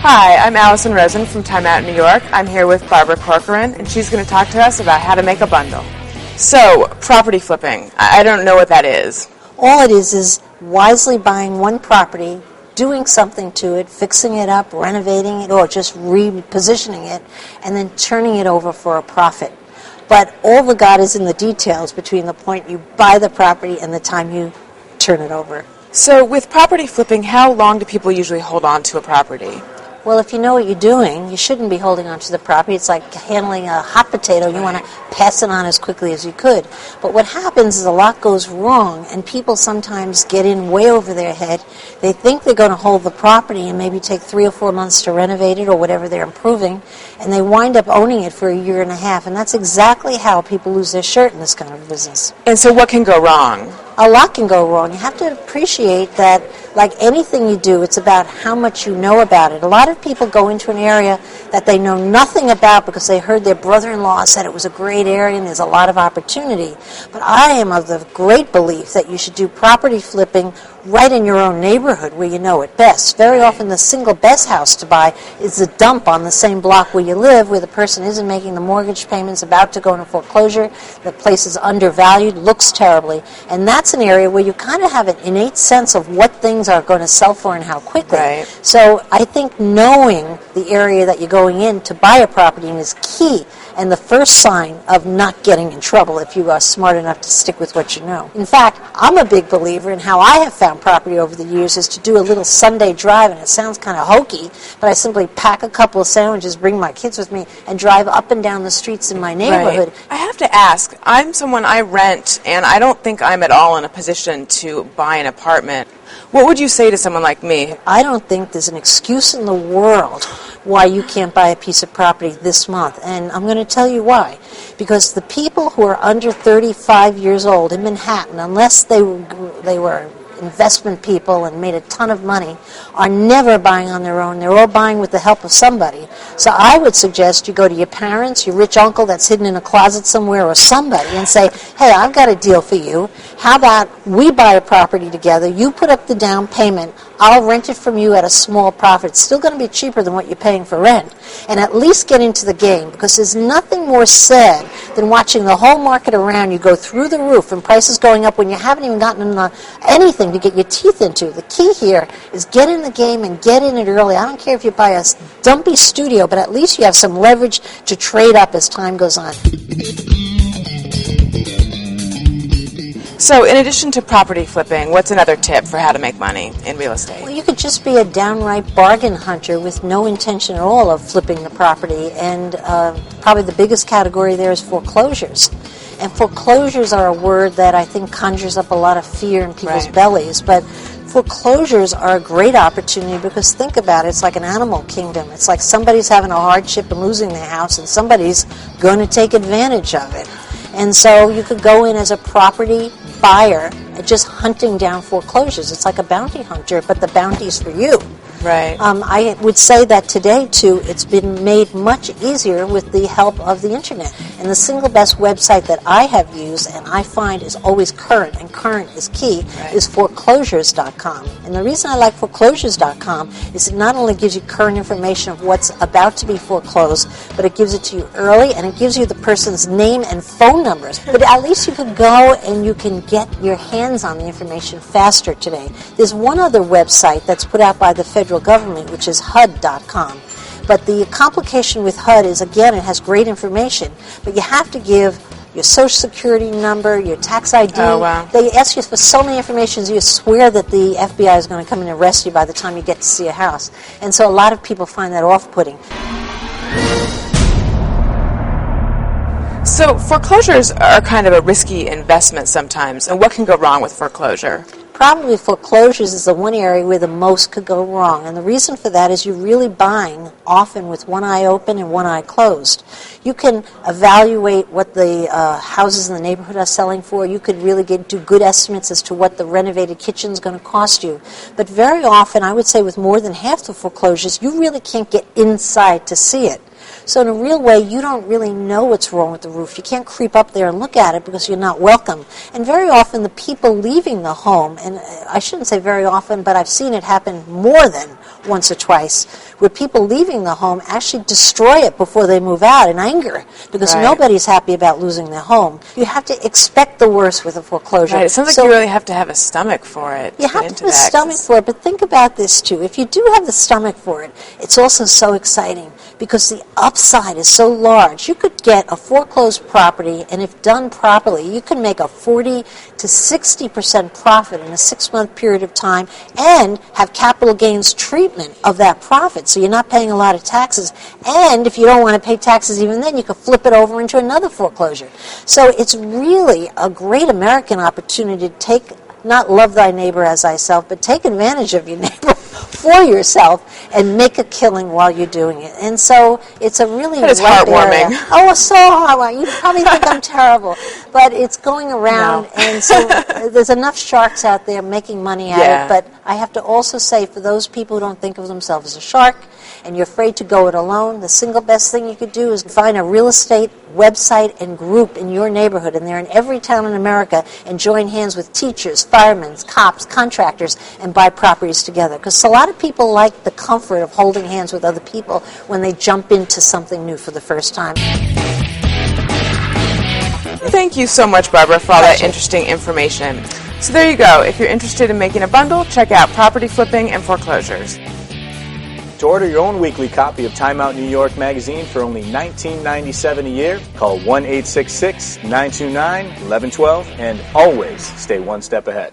Hi, I'm Allison Rosen from Time Out New York. I'm here with Barbara Corcoran, and she's going to talk to us about how to make a bundle. So, property flipping. I don't know what that is. All it is wisely buying one property, doing something to it, fixing it up, renovating it, or just repositioning it, and then turning it over for a profit. But all the God is in the details between the point you buy the property and the time you turn it over. So, with property flipping, how long do people usually hold on to a property? Well, if you know what you're doing, you shouldn't be holding on to the property. It's like handling a hot potato. You want to pass it on as quickly as you could. But what happens is a lot goes wrong, and people sometimes get in way over their head. They think they're going to hold the property and maybe take 3 or 4 months to renovate it or whatever they're improving, and they wind up owning it for a year and a half. And that's exactly how people lose their shirt in this kind of business. And so what can go wrong? A lot can go wrong. You have to appreciate that, like anything you do, it's about how much you know about it. A lot of people go into an area that they know nothing about because they heard their brother-in-law said it was a great area and there's a lot of opportunity. But I am of the great belief that you should do property flipping right in your own neighborhood where you know it best. Very often the single best house to buy is the dump on the same block where you live, where the person isn't making the mortgage payments, about to go into foreclosure, the place is undervalued, looks terribly, and that's an area where you kind of have an innate sense of what things are going to sell for and how quickly. Right. So I think knowing the area that you're going in to buy a property is key, and the first sign of not getting in trouble if you are smart enough to stick with what you know. In fact, I'm a big believer in how I have found property over the years is to do a little Sunday drive, and it sounds kind of hokey, but I simply pack a couple of sandwiches, bring my kids with me, and drive up and down the streets in my neighborhood. Right. I have to ask, I'm someone, I rent, and I don't think I'm at all in a position to buy an apartment. What would you say to someone like me? I don't think there's an excuse in the world why you can't buy a piece of property this month, and I'm going to tell you why. Because the people who are under 35 years old in Manhattan, unless they were investment people and made a ton of money, are never buying on their own. They're all buying with the help of somebody. So I would suggest you go to your parents, your rich uncle that's hidden in a closet somewhere, or somebody, and say, hey, I've got a deal for you. How about we buy a property together, you put up the down payment, I'll rent it from you at a small profit. It's still going to be cheaper than what you're paying for rent. And at least get into the game, because there's nothing more sad than watching the whole market around you go through the roof and prices going up when you haven't even gotten anything to get your teeth into. The key here is get in the game and get in it early. I don't care if you buy a dumpy studio, but at least you have some leverage to trade up as time goes on. So in addition to property flipping, what's another tip for how to make money in real estate? Well, you could just be a downright bargain hunter with no intention at all of flipping the property, and probably the biggest category there is foreclosures. And foreclosures are a word that I think conjures up a lot of fear in people's bellies, but foreclosures are a great opportunity because think about it, it's like an animal kingdom. It's like somebody's having a hardship and losing their house, and somebody's going to take advantage of it. And so you could go in as a property buyer just hunting down foreclosures. It's like a bounty hunter, but the bounty's for you. Right. I would say that today, too, it's been made much easier with the help of the Internet. And the single best website that I have used and I find is always current, and current is key, is foreclosures.com. And the reason I like foreclosures.com is it not only gives you current information of what's about to be foreclosed, but it gives it to you early, and it gives you the person's name and phone numbers. But at least you could go and you can get your hands on the information faster today. There's one other website that's put out by the federal government, which is HUD.com. But the complication with HUD is, again, it has great information, but you have to give your social security number, your tax ID. Oh, wow. They ask you for so many information, you swear that the FBI is going to come and arrest you by the time you get to see a house. And so a lot of people find that off-putting. So foreclosures are kind of a risky investment sometimes, and what can go wrong with foreclosure? Probably foreclosures is the one area where the most could go wrong. And the reason for that is you're really buying often with one eye open and one eye closed. You can evaluate what the houses in the neighborhood are selling for. You could really do good estimates as to what the renovated kitchen is going to cost you. But very often, I would say with more than half the foreclosures, you really can't get inside to see it. So in a real way, you don't really know what's wrong with the roof. You can't creep up there and look at it because you're not welcome. And very often the people leaving the home, and I shouldn't say very often, but I've seen it happen more than once or twice, where people leaving the home actually destroy it before they move out in anger, because nobody's happy about losing their home. You have to expect the worst with a foreclosure. Right. It sounds like you really have to have a stomach for it. You have to have a stomach for it, but think about this too. If you do have the stomach for it, it's also so exciting because the upside is so large. You could get a foreclosed property, and if done properly, you can make a 40 to 60% profit in a 6-month period of time and have capital gains treatment of that profit, so you're not paying a lot of taxes. And if you don't want to pay taxes even then, you could flip it over into another foreclosure. So it's really a great American opportunity to not love thy neighbor as thyself, but take advantage of your neighbor for yourself and make a killing while you're doing it. And so it's a really heartwarming. Area. Oh, so heartwarming. You probably think I'm terrible, but it's going around, and so there's enough sharks out there making money at it. But I have to also say, for those people who don't think of themselves as a shark and you're afraid to go it alone, the single best thing you could do is find a real estate website and group in your neighborhood, and they're in every town in America, and join hands with teachers, firemen, cops, contractors, and buy properties together. Because a lot of people like the comfort of holding hands with other people when they jump into something new for the first time. Thank you so much, Barbara, for all that interesting information. So there you go. If you're interested in making a bundle, check out Property Flipping and Foreclosures. To order your own weekly copy of Time Out New York magazine for only $19.97 a year, call 1-866-929-1112 and always stay one step ahead.